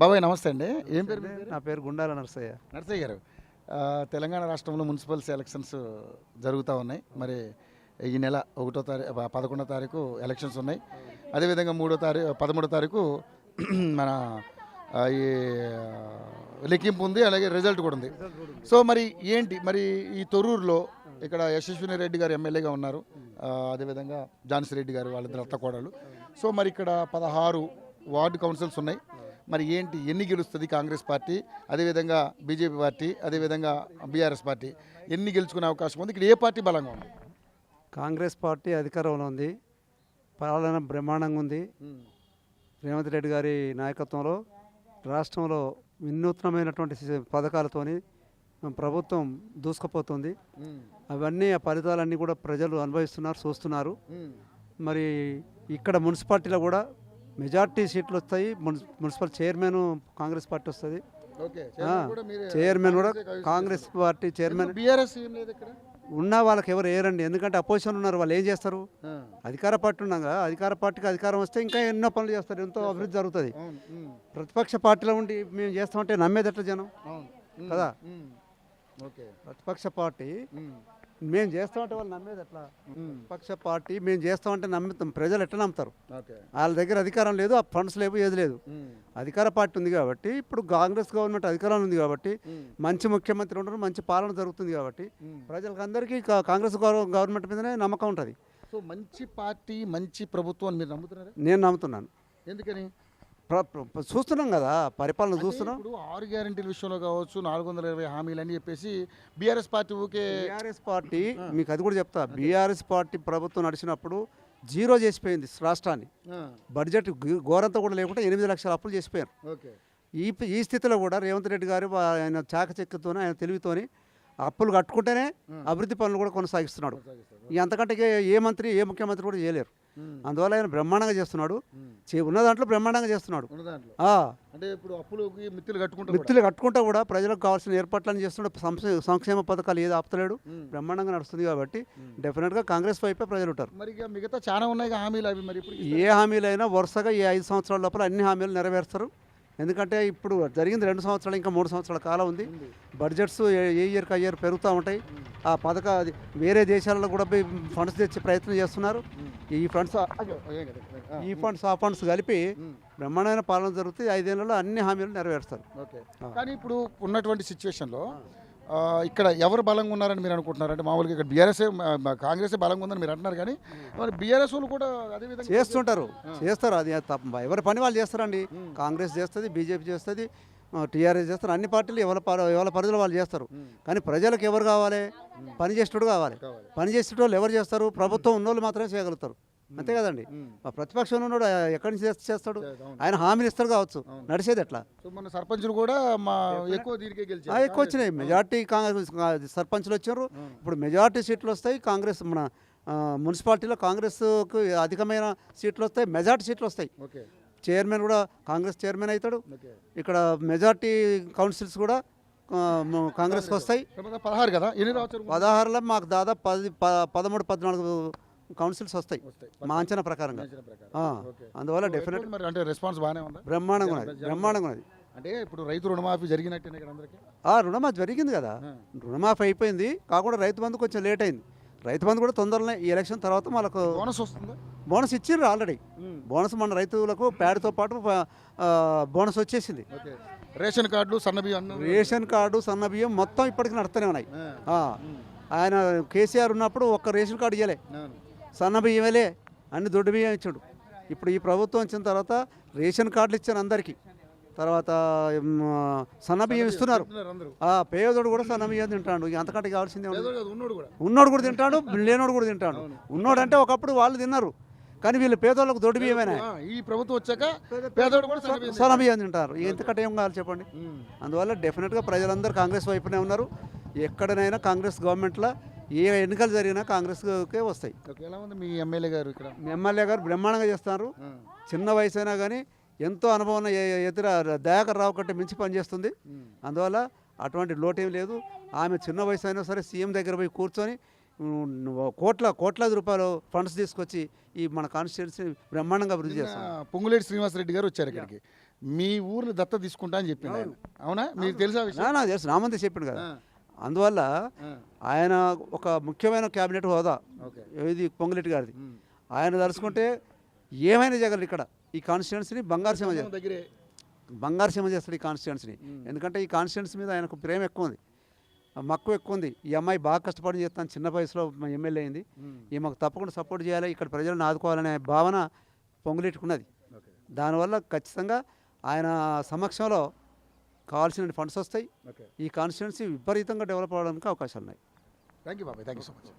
బాబాయ్ నమస్తే అండి. ఏం పేరు? నా పేరు గుండాల నరసయ్య. నరసయ్య గారు, తెలంగాణ రాష్ట్రంలో మున్సిపల్స్ ఎలక్షన్స్ జరుగుతూ ఉన్నాయి. మరి ఈ నెల 1వ తారీఖు 11వ తారీఖు ఎలక్షన్స్ ఉన్నాయి. అదేవిధంగా 13వ తారీఖు మన ఈ లెక్కింపు ఉంది, అలాగే రిజల్ట్ కూడా ఉంది. సో మరి ఏంటి మరి ఈ తొర్రూరులో ఇక్కడ యశస్విని రెడ్డి గారు ఎమ్మెల్యేగా ఉన్నారు, అదేవిధంగా ఝాన్సీ రెడ్డి గారు వాళ్ళిద్దరు అత్తకోడలు. సో మరి ఇక్కడ 16 వార్డు కౌన్సిల్స్ ఉన్నాయి. మరి ఏంటి, ఎన్ని గెలుస్తుంది కాంగ్రెస్ పార్టీ, అదేవిధంగా బీజేపీ పార్టీ, అదేవిధంగా బీఆర్ఎస్ పార్టీ ఎన్ని గెలుచుకునే అవకాశం ఉంది? ఇక్కడ ఏ పార్టీ బలంగా ఉంది? కాంగ్రెస్ పార్టీ అధికారంలో ఉంది, పాలన బ్రహ్మాండంగా ఉంది. రేవంత్ రెడ్డి గారి నాయకత్వంలో రాష్ట్రంలో వినూత్నమైనటువంటి పథకాలతోని ప్రభుత్వం దూసుకుపోతుంది. అవన్నీ ఆ ఫలితాలన్నీ కూడా ప్రజలు అనుభవిస్తున్నారు, చూస్తున్నారు. మరి ఇక్కడ మున్సిపాలిటీలో కూడా మెజార్టీ సీట్లు వస్తాయి. మున్సిపల్ చైర్మన్ కాంగ్రెస్ పార్టీ వస్తుంది. చైర్మన్ కూడా కాంగ్రెస్ పార్టీ చైర్మన్. బీఆర్ఎస్ ఉన్న వాళ్ళకి ఎవరు వేయరండి, ఎందుకంటే అపోజిషన్ ఉన్నారు. వాళ్ళు ఏం చేస్తారు? అధికార పార్టీ ఉన్నాగా, అధికార పార్టీకి అధికారం వస్తే ఇంకా ఎన్నో పనులు చేస్తారు, ఎంతో అభివృద్ధి జరుగుతుంది. ప్రతిపక్ష పార్టీలో ఉండి మేము చేస్తామంటే నమ్మేది ఎట్లా జనం కదా? ప్రతిపక్ష పార్టీ మేము చేస్తామంటే వాళ్ళు నమ్మేది ఎట్లా? ప్రతిపక్ష పార్టీ మేము చేస్తామంటే నమ్ముతాం, ప్రజలు ఎట్లా నమ్ముతారు? వాళ్ళ దగ్గర అధికారం లేదు, ఆ ఫండ్స్ లేవు, ఏది లేదు. అధికార పార్టీ ఉంది కాబట్టి, ఇప్పుడు కాంగ్రెస్ గవర్నమెంట్ అధికారంలో ఉంది కాబట్టి, మంచి ముఖ్యమంత్రి ఉంటారు, మంచి పాలన జరుగుతుంది కాబట్టి ప్రజలకు అందరికీ కాంగ్రెస్ గవర్నమెంట్ మీదనే నమ్మకం ఉంటుంది. సో మంచి పార్టీ, మంచి ప్రభుత్వం మీరు నమ్ముతున్నారా? నేను నమ్ముతున్నాను. ఎందుకని? చూస్తున్నాం కదా, పరిపాలన చూస్తున్నాం. ఇప్పుడు 6 గ్యారెంటీల విషయంలో కావచ్చు, 420 హామీలు అని చెప్పేసి బీఆర్ఎస్ పార్టీ బీఆర్ఎస్ పార్టీ మీకు అది కూడా చెప్తా. బీఆర్ఎస్ పార్టీ ప్రభుత్వం నడిచినప్పుడు జీరో చేసిపోయింది రాష్ట్రాన్ని. బడ్జెట్ ఘోరంతా కూడా లేకుండా 8 లక్షల అప్పులు చేసిపోయారు. ఈ స్థితిలో కూడా రేవంత్ రెడ్డి గారు ఆయన చాకచక్యతోనే, ఆయన తెలివితోని అప్పులు కట్టుకుంటేనే అభివృద్ధి పనులు కూడా కొనసాగిస్తున్నాడు. అంతకంటే ఏ మంత్రి, ఏ ముఖ్యమంత్రి కూడా చేయలేరు. అందువల్ల ఆయన బ్రహ్మాండంగా చేస్తున్నాడు, ఉన్న దాంట్లో బ్రహ్మాండంగా చేస్తున్నాడు. అంటే ఇప్పుడు అప్పులకి మిత్తులు కట్టుకుంటా కూడా ప్రజలకు కావాల్సిన ఏర్పాట్లను చేస్తున్నాడు. సంక్షేమ పథకాలు ఏది ఆపుతలేడు, బ్రహ్మాండంగా నడుస్తుంది. కాబట్టి డెఫినెట్గా కాంగ్రెస్ వైపే ప్రజలు ఉంటారు. మరి మిగతా చాలా ఉన్నాయి హామీలు, అవి మరి ఏ హామీలైనా వరుసగా ఈ 5 సంవత్సరాల లోపల అన్ని హామీలు నెరవేరుస్తారు. ఎందుకంటే ఇప్పుడు జరిగింది 2 సంవత్సరాలు, ఇంకా 3 సంవత్సరాల కాలం ఉంది. బడ్జెట్స్ ఏ ఇయర్కి ఆ ఇయర్ పెరుగుతూ ఉంటాయి. ఆ వేరే దేశాలలో కూడా ఫండ్స్ తెచ్చే ప్రయత్నం చేస్తున్నారు. ఈ ఫండ్స్ ఆ ఫండ్స్ కలిపి బ్రహ్మాండమైన పాలన జరుగుతుంది. 5 ఏళ్లలో అన్ని హామీలు నెరవేరుస్తారు. కానీ ఇప్పుడు ఉన్నటువంటి సిచ్యువేషన్లో ఇక్కడ ఎవరు బలంగా ఉన్నారని మీరు అనుకుంటున్నారు? అంటే మామూలుగా ఇక్కడ బీఆర్ఎస్, కాంగ్రెస్ బలంగా ఉందని మీరు అంటున్నారు, కానీ మరి బీఆర్ఎస్ వాళ్ళు కూడా అదే విధంగా చేస్తారు. అది ఎవరి పని వాళ్ళు చేస్తారండి. కాంగ్రెస్ చేస్తుంది, బీజేపీ చేస్తుంది, టీఆర్ఎస్ చేస్తారు. అన్ని పార్టీలు ఎవరి పరిధిలో వాళ్ళు చేస్తారు. కానీ ప్రజలకు ఎవరు కావాలి? పని చేసేటోడు కావాలి. పని చేసేటోళ్ళు ఎవరు చేస్తారు? ప్రభుత్వం ఉన్నోళ్ళు మాత్రమే చేయగలుగుతారు, అంతే కదండి. ప్రతిపక్షంలో ఉన్నాడు ఎక్కడి నుంచి చేస్తాడు? ఆయన హామీలు ఇస్తారు కావచ్చు, నడిచేది ఎట్లా? మన సర్పంచులు కూడా ఎక్కువ వచ్చినాయి. మెజార్టీ కాంగ్రెస్ సర్పంచులు వచ్చారు. ఇప్పుడు మెజార్టీ సీట్లు వస్తాయి కాంగ్రెస్. మన మున్సిపాలిటీలో కాంగ్రెస్కు అధికమైన సీట్లు వస్తాయి, మెజార్టీ సీట్లు వస్తాయి. చైర్మన్ కూడా కాంగ్రెస్ చైర్మన్ అవుతాడు. ఇక్కడ మెజార్టీ కౌన్సిల్స్ కూడా కాంగ్రెస్కి వస్తాయి. 16 కదా, 16లో మాకు దాదాపు 13, 14 కౌన్సిల్స్ వస్తాయి మా అంచనా ప్రకారంగా. అందువల్ల డెఫినెట్ అంటే రెస్పాన్స్ బాగానే ఉంది, బ్రహ్మాండంగా ఉన్నది. అంటే ఇప్పుడు రైతు రుణమాఫీ జరిగినట్టే ఇక్కడ అందరికీ. రుణమాఫీ జరిగింది కదా, రుణమాఫీ అయిపోయింది. కాకుండా రైతు బంధు కొంచెం లేట్ అయింది. రైతు బంధు కూడా తొందరనే ఈ ఎలక్షన్ తర్వాత మనకు బోనస్ వస్తుంది. బోనస్ ఇచ్చిండ్రు ఆల్రెడీ. బోనస్ మన రైతులకు ప్యాడ్తో పాటు బోనస్ వచ్చేసింది. రేషన్ కార్డు, సన్నబియ్యం మొత్తం ఇప్పటికి నడుస్తూనే ఉన్నాయి. ఆయన కేసీఆర్ ఉన్నప్పుడు ఒక్క రేషన్ కార్డు ఇవ్వలే, సన్న బియ్యమేలే, అన్ని దొడ్డు బియ్యం ఇచ్చాడు. ఇప్పుడు ఈ ప్రభుత్వం వచ్చిన తర్వాత రేషన్ కార్డులు ఇచ్చాను అందరికీ. తర్వాత సన్న బియ్యం ఇస్తున్నారు. పేదోడు కూడా సన్న బియ్యం తింటాడు. అంతకంటే కావాల్సిందే. ఉన్నోడు కూడా తింటాడు, లేనోడు కూడా తింటాడు. ఉన్నోడు అంటే ఒకప్పుడు వాళ్ళు తిన్నారు, కానీ వీళ్ళు పేదోళ్ళకు దొడ్డు బియ్యమేనా? ఈ ప్రభుత్వం వచ్చాక పేదోడు కూడా సన్న బియ్యం తింటారు. ఎంతకంటే ఏం కావాలి చెప్పండి? అందువల్ల డెఫినెట్గా ప్రజలందరూ కాంగ్రెస్ వైపునే ఉన్నారు. ఎక్కడనైనా కాంగ్రెస్ గవర్నమెంట్లో ఏ ఎన్నికలు జరిగినా కాంగ్రెస్కే వస్తాయి. మీ ఎమ్మెల్యే గారు ఇక్కడ? మీ ఎమ్మెల్యే గారు బ్రహ్మాండంగా చేస్తున్నారు. చిన్న వయసు అయినా కానీ ఎంతో అనుభవం ఎదుర దయాకర్ రావు కంటే మించి పనిచేస్తుంది. అందువల్ల అటువంటి లోటేం లేదు. ఆమె చిన్న వయసు అయినా సరే సీఎం దగ్గర పోయి కూర్చొని కోట్లాది రూపాయలు ఫండ్స్ తీసుకొచ్చి ఈ మన కాన్స్టిట్యున్సీ బ్రహ్మాండంగా అభివృద్ధి చేస్తారు. పొంగులేటి శ్రీనివాసరెడ్డి గారు వచ్చారు ఇక్కడికి. మీ ఊరిని దత్త తీసుకుంటా అని చెప్పింది ఆయన. అవునా? మీకు తెలుసా ఆ విషయం? నాకు తెలుసు, నామంది చెప్పిండు కదా. ఆ, అందువల్ల ఆ, ఆయన ఒక ముఖ్యమైన క్యాబినెట్ హోదా, ఓకే. ఇది పొంగులేటి గారిది. ఉమ్. ఆయన తలుచుకుంటే ఏమైనా జగలు ఇక్కడ ఈ కాన్స్టిట్యున్సీని బంగారు సీమ చేస్తాడు. దగ్గరే. బంగారు సీమ చేస్తాడు ఈ కాన్స్టిట్యున్సీని. ఎందుకంటే ఈ కాన్స్టిట్యున్సీ మీద ఆయనకు ప్రేమ ఎక్కువ ఉంది, మక్కువ ఎక్కువ ఉంది. ఈ అమ్మాయి బాగా కష్టపడి చేస్తాను, చిన్న వయసులో ఎమ్మెల్యే అయింది, ఉమ్. ఈమెకు తప్పకుండా సపోర్ట్ చేయాలి, ఇక్కడ ప్రజలను ఆదుకోవాలనే భావన పొంగులేట్టుకున్నది. ఓకే. దానివల్ల ఖచ్చితంగా ఆయన సమక్షంలో కావాల్సిన ఫండ్స్ వస్తాయి. ఓకే. ఈ కాన్స్టిట్యున్సీ విపరీతంగా డెవలప్ అవ్వడానికి అవకాశాలు ఉన్నాయి. థ్యాంక్ యూ బాబాయ్, థ్యాంక్ యూ సో మచ్.